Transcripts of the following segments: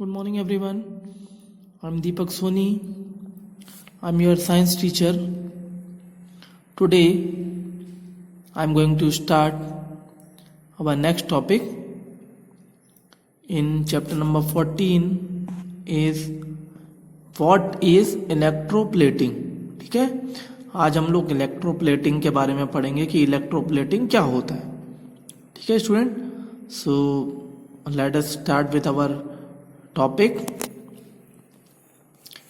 Good morning, everyone. I'm Deepak Soni. I'm your science teacher. Today, I'm going to start our next topic. In chapter number 14 is what is electroplating. ठीक है, आज हम लोग electroplating के बारे में पढ़ेंगे कि इलेक्ट्रोप्लेटिंग क्या होता है. ठीक है student, so let us start with our topic.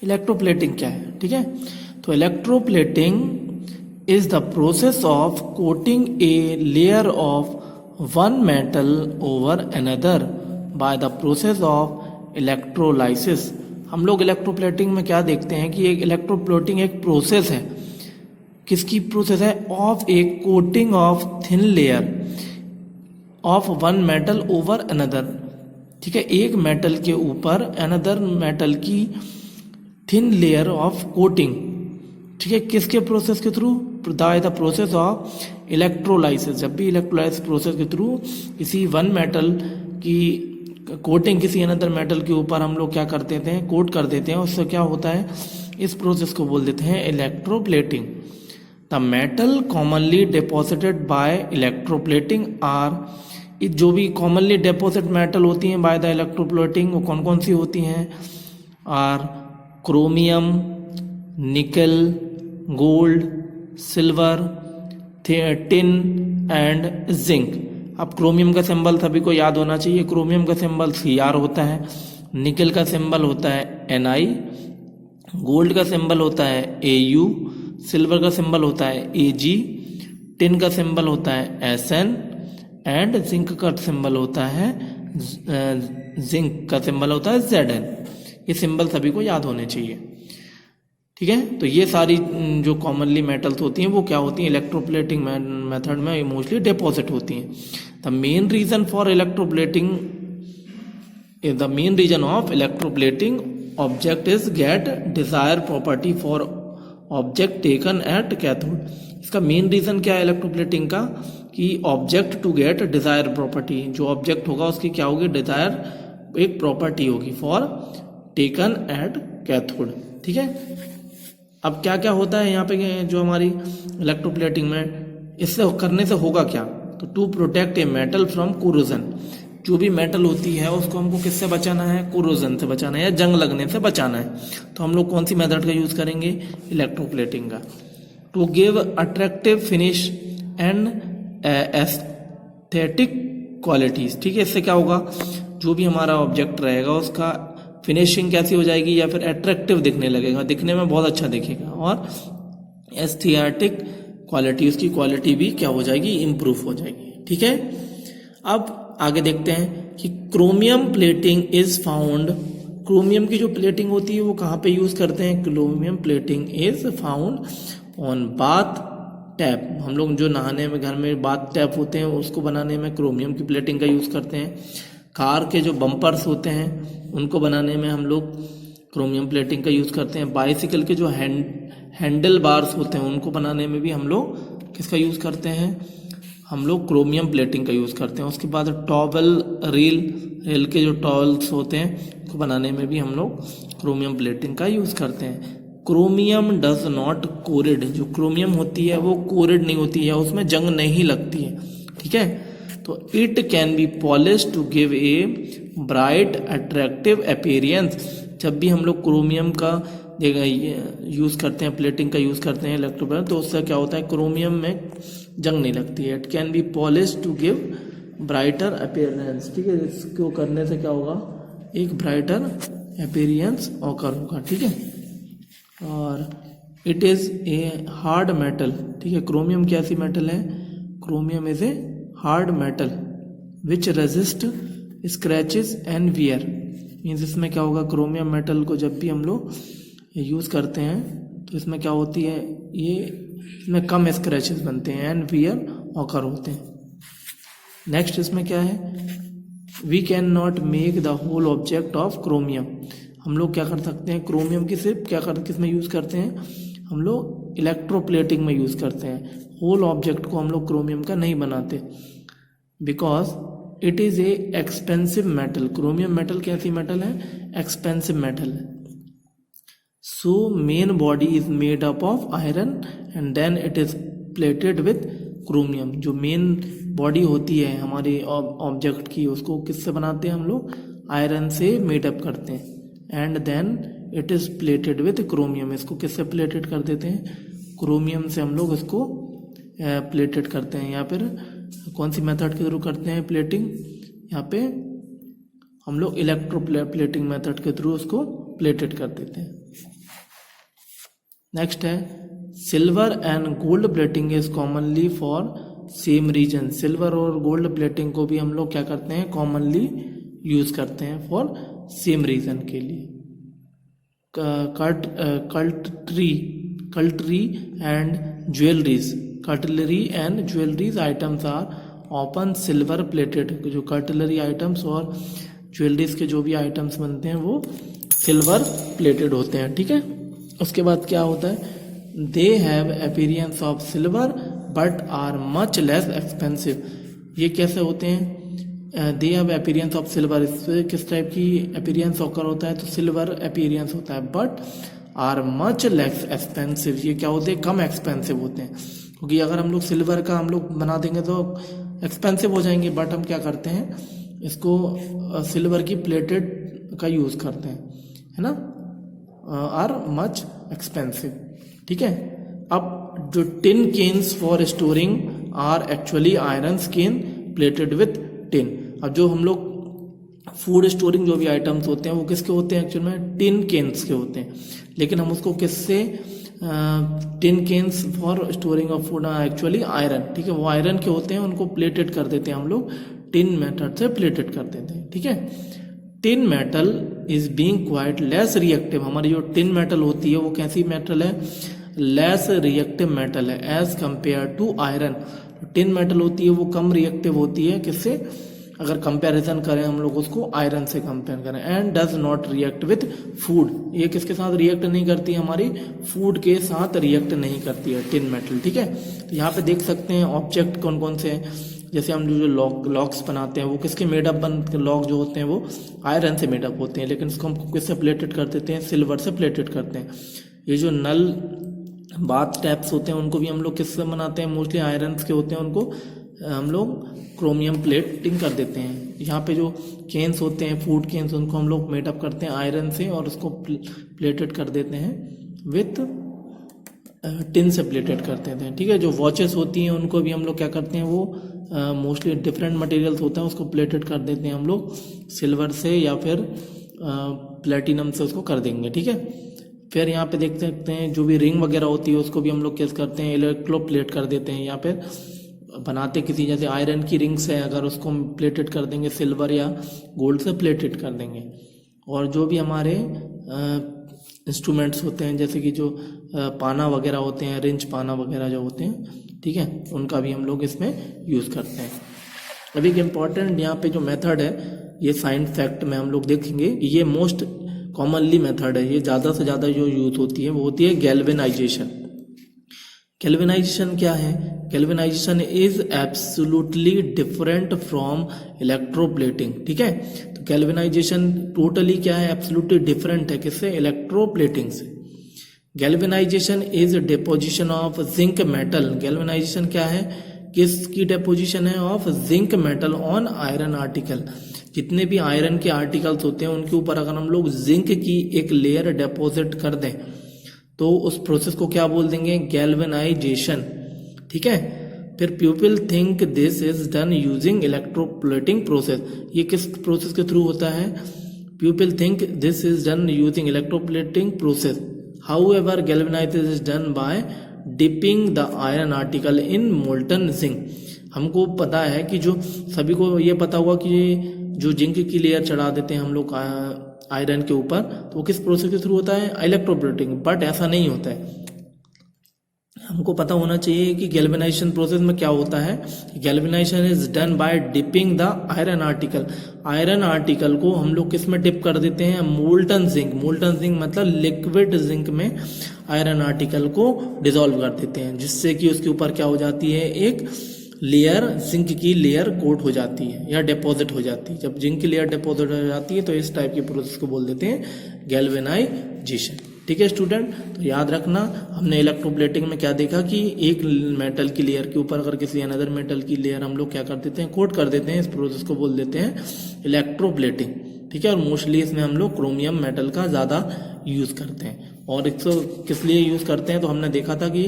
Electroplating क्या है? ठीक है, तो electroplating is the process of coating a layer of one metal over another by the process of electrolysis. हम लोग इलेक्ट्रोप्लेटिंग में क्या देखते हैं कि एक इलेक्ट्रोप्लेटिंग एक प्रोसेस है. किसकी प्रोसेस है? Of A coating of thin layer of one metal over another. ठीक है, एक मेटल के ऊपर अनदर मेटल की थिन लेयर ऑफ कोटिंग. ठीक है, किसके प्रोसेस के through? The process of electrolysis. जब भी इलेक्ट्रोलाइसिस प्रोसेस के थ्रू किसी वन मेटल की कोटिंग किसी अनदर मेटल के ऊपर हम लोग क्या करते थे? कोट कर देते हैं. उससे क्या होता है? इस प्रोसेस को बोल देते हैं electroplating. The metal commonly deposited by electroplating are, जो भी कॉमनली डिपॉजिट मेटल होती हैं बाय द इलेक्ट्रोप्लेटिंग, वो कौन कौन सी होती हैं? आर क्रोमियम, निकल, gold, silver, tin and zinc. अब क्रोमियम का सिंबल सभी को याद होना चाहिए. क्रोमियम का सिंबल Cr होता है, निकल का सिंबल होता है Ni, गोल्ड का सिंबल होता है Au, सिल्वर का सिंबल होता है Ag, टिन का सिंबल होता है Sn एंड जिंक का सिंबल होता है Zn. ये सिंबल सभी को याद होने चाहिए. ठीक है, तो ये सारी जो कॉमनली मेटल्स होती हैं वो क्या होती हैं? इलेक्ट्रोप्लेटिंग मेथड में मोस्टली डिपॉजिट होती हैं. The main reason for electroplating, the main reason of electroplating object is get desire property for object taken at cathode. इसका मेन रीजन क्या है इलेक्ट्रोप्लेटिंग का? कि object to get desire property. जो object होगा उसकी क्या होगी? डिजायर एक प्रॉपर्टी होगी फॉर टेकन एट कैथोड. ठीक है, अब क्या क्या होता है यहाँ पे जो हमारी इलेक्ट्रोप्लेटिंग में, इससे करने से होगा क्या? तो to protect a metal from corrosion. जो भी मेटल होती है उसको हमको किससे बचाना है? कोरोजन से बचाना है या जंग लगने से बचाना है. तो हम लोग कौन सी मेथड का यूज करेंगे? इलेक्ट्रोप्लेटिंग का. To give attractive finish and aesthetic qualities. ठीक है, इससे क्या होगा? जो भी हमारा ऑब्जेक्ट रहेगा उसका फिनिशिंग कैसी हो जाएगी? या फिर अट्रैक्टिव दिखने लगेगा, दिखने में बहुत अच्छा दिखेगा. और एस्थेटिक क्वालिटी, उसकी क्वालिटी भी क्या हो जाएगी? इंप्रूव हो जाएगी. ठीक है, अब आगे देखते हैं कि chromium plating is found. Chromium की जो प्लेटिंग होती है वो कहाँ पे यूज करते हैं? Chromium plating is found on bath tap. हम लोग जो नहाने में घर में बाथ टैप होते हैं उसको बनाने में क्रोमियम की प्लेटिंग का यूज करते हैं. कार के जो बम्पर्स होते हैं उनको बनाने में हम लोग क्रोमियम प्लेटिंग का यूज करते हैं. बाइसिकल के जो हैंडल बार्स होते हैं उनको बनाने में भी हम लोग किसका यूज करते हैं? हम लोग क्रोमियम प्लेटिंग का यूज करते हैं. उसके बाद टॉवल, रेल के जो टॉवल्स होते हैं उसको बनाने में भी हम लोग क्रोमियम प्लेटिंग का यूज करते हैं. Chromium does not choroid. जो क्रोमियम होती है वो कोरिड नहीं होती है, उसमें जंग नहीं लगती है. ठीक है, तो it can be polish to give a bright attractive appearance. जब भी हम लोग क्रोमियम का यूज करते हैं, प्लेटिंग का यूज करते हैं इलेक्ट्रोप्लेटिंग, तो उससे क्या होता है? क्रोमियम में जंग नहीं लगती है. It can be polish to give brighter appearance. ठीक है, इसको करने से क्या होगा? एक ब्राइटर अपीयरेंस ऑकर होगा. ठीक है, और it is a hard metal. ठीक है, क्रोमियम कैसी मेटल है? Chromium is a hard metal which resist scratches and wear. Means इसमें क्या होगा? क्रोमियम मेटल को जब भी हम लोग यूज करते हैं तो इसमें क्या होती है? ये इसमें कम स्क्रैचेस बनते हैं एंड वियर ऑकर होते हैं. नेक्स्ट इसमें क्या है? We can not make the whole object of chromium. हम लोग क्या कर सकते हैं? क्रोमियम की सिर्फ किसमें यूज करते हैं? हम लोग इलेक्ट्रोप्लेटिंग में यूज करते हैं. होल ऑब्जेक्ट को हम लोग क्रोमियम का नहीं बनाते, because it is a expensive metal. Chromium metal कैसी मेटल है? एक्सपेंसिव मेटल है। So main body is made up of iron and then it is plated with chromium. जो मेन बॉडी होती है हमारे ऑब्जेक्ट की, उसको किससे बनाते हैं हम लोग? आयरन से मेडअप करते हैं। And then it is plated with chromium. इसको किससे प्लेटेड कर देते हैं? क्रोमियम से हम लोग इसको प्लेटेड करते हैं। या फिर कौन सी मेथड के थ्रू करते हैं प्लेटिंग? यहाँ पे हम लोग इलेक्ट्रो प्लेटिंग मेथड के थ्रू उसको प्लेटेड कर देते हैं। नेक्स्ट है silver and gold plating is commonly for same reason. Silver और गोल्ड प्लेटिंग को भी हम लोग क्या करते हैं? कॉमनली यूज करते हैं फॉर सेम रीजन के लिए। Cutlery and jewelleries. Cutlery and jewelleries items are often silver plated. जो कटलरी आइटम्स और ज्वेलरीज के जो भी आइटम्स बनते हैं वो सिल्वर प्लेटेड होते हैं। ठीक है, उसके बाद क्या होता है? They have appearance of silver but are much less expensive. ये कैसे होते हैं? They have appearance of silver, इससे किस टाइप की अपीयरेंस ऑकर होता है? तो सिल्वर अपीयरेंस होता है। But are much less expensive, ये क्या होते हैं? कम एक्सपेंसिव होते हैं। क्योंकि अगर हम लोग सिल्वर का हम लोग बना देंगे तो एक्सपेंसिव हो जाएंगे, बट हम क्या करते हैं? इसको सिल्वर की प्लेटेड का यूज करते हैं, है ना? Are much expensive. ठीक है, अब जो tin cans for storing are actually iron can plated with tin. अब जो हम लोग फूड स्टोरिंग जो भी आइटम्स होते हैं वो किसके होते हैं? एक्चुअल में टिन केन्स के होते हैं। लेकिन हम उसको किससे? Tin cans for storing of food actually iron. ठीक है, वो आयरन के होते हैं, उनको प्लेटेड कर देते हैं हम लोग, टिन मेथड से प्लेटेड कर देते हैं। ठीक है, tin metal is being quite less reactive. हमारी जो टिन मेटल होती है वो कैसी मेटल है? लेस रिएक्टिव मेटल है as compare to iron. Tin metal होती है वो कम रिएक्टिव होती है, किससे? अगर कंपैरिजन करें हम लोग उसको आयरन से कंपेयर करें। And does not react with food, ये किसके साथ रिएक्ट नहीं करती? हमारी फूड के साथ रिएक्ट नहीं करती है टिन मेटल। ठीक है, तो यहाँ पे देख सकते हैं ऑब्जेक्ट कौन कौन से हैं। जैसे हम जो लॉक्स बनाते हैं वो किसके मेडअप लॉक जो होते हैं वो आयरन से मेडअप होते हैं, लेकिन इसको हम किससे प्लेटेड कर देते हैं? सिल्वर से प्लेटेड करते हैं। ये जो नल बाथ टैप्स होते हैं उनको भी हम लोग किससे बनाते हैं? मोस्टली आयरन के होते हैं, उनको हम लोग क्रोमियम प्लेटिंग कर देते हैं। यहाँ पे जो केन्स होते हैं, फूड केन्स, उनको हम लोग मेटअप करते हैं आयरन से और उसको प्लेटेड कर देते हैं विथ टिन से प्लेटेड कर देते हैं। ठीक है, जो वॉचेस होती हैं उनको भी हम लोग क्या करते हैं? वो मोस्टली डिफरेंट मटेरियल्स होते हैं, उसको प्लेटेड कर देते हैं हम लोग सिल्वर से या फिर प्लेटिनम से उसको कर देंगे। ठीक है, फिर यहाँ पे देख सकते हैं जो भी रिंग वगैरह होती है उसको भी हम लोग कैसे करते हैं? इलेक्ट्रो प्लेट कर देते हैं। या फिर बनाते किसी जैसे आयरन की रिंग्स है, अगर उसको हम प्लेटेड कर देंगे सिल्वर या गोल्ड से प्लेटेड कर देंगे। और जो भी हमारे इंस्ट्रूमेंट्स होते हैं जैसे कि जो पाना वगैरह होते हैं, रिंच पाना वगैरह जो होते हैं, ठीक है, उनका भी हम लोग इसमें यूज़ करते हैं। अभी एक इम्पॉर्टेंट यहाँ पे जो मेथड है, ये साइंस फैक्ट में हम लोग देखेंगे, ये मोस्ट कॉमनली मेथड है, ये ज़्यादा से ज़्यादा जो यूज होती है वो होती है गैल्वेनाइजेशन। गैल्वेनाइजेशन क्या है? Galvanisation is absolutely different from electroplating. ठीक है, तो गैल्वेनाइजेशन टोटली क्या है? एब्सोल्युटली डिफरेंट है, किससे? इलेक्ट्रोप्लेटिंग से। Galvanisation is deposition of zinc metal. Galvanisation क्या है? किसकी डिपोजिशन है? Of zinc metal on iron article. जितने भी आयरन के आर्टिकल्स होते हैं उनके ऊपर अगर हम लोग जिंक की एक लेयर डिपॉजिट कर दें तो उस प्रोसेस को क्या बोल देंगे? गैल्वेनाइजेशन। ठीक है, फिर people think this is done using electroplating process. ये किस प्रोसेस के थ्रू होता है? People think this is done using electroplating process. However galvanisation is done by dipping the iron article in molten zinc. हमको पता है कि जो सभी को ये पता होगा कि जो जिंक की लेयर चढ़ा देते हैं हम लोग आयरन के ऊपर, तो वो किस प्रोसेस के थ्रू होता है? इलेक्ट्रोप्लेटिंग। बट ऐसा नहीं होता है। हमको पता होना चाहिए कि गैल्वेनाइजेशन प्रोसेस में क्या होता है। Galvanisation is done by dipping the iron article. Iron article को हम लोग किस में डिप कर देते हैं? Molten zinc. मोल्टन जिंक मतलब लिक्विड जिंक में आयरन आर्टिकल को डिसॉल्व कर देते हैं, जिससे कि उसके ऊपर क्या हो जाती है? एक लेयर जिंक की लेयर कोट हो जाती है या डिपॉजिट हो जाती है। जब जिंक की लेयर डिपॉजिट हो जाती है तो इस टाइप की प्रोसेस को बोल देते हैं गैल्वेनाइजेशन। ठीक है स्टूडेंट, तो याद रखना हमने इलेक्ट्रोप्लेटिंग में क्या देखा कि एक मेटल की लेयर के ऊपर अगर किसी अनदर मेटल की लेयर हम लोग क्या कर देते हैं, कोट कर देते हैं। इस प्रोसेस को बोल देते हैं इलेक्ट्रोप्लेटिंग। ठीक है, और मोस्टली इसमें हम लोग क्रोमियम मेटल का ज़्यादा यूज़ करते हैं। और इसको किस लिए यूज़ करते हैं, तो हमने देखा था कि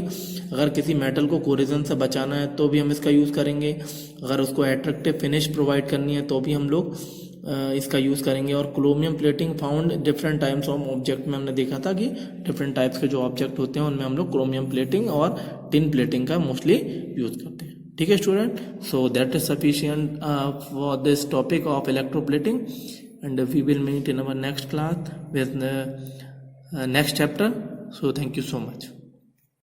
अगर किसी मेटल को कोरिजन से बचाना है तो भी हम इसका यूज़ करेंगे, अगर उसको एट्रैक्टिव फिनिश प्रोवाइड करनी है तो भी हम लोग इसका यूज़ करेंगे। और chromium plating found different types of object में हमने देखा था कि डिफरेंट टाइप्स के जो ऑब्जेक्ट होते हैं उनमें हम लोग क्रोमियम प्लेटिंग और टिन प्लेटिंग का मोस्टली यूज़ करते हैं। ठीक है student, so that is sufficient for this topic of electroplating and we will meet in our next class with the next chapter. So thank you so much.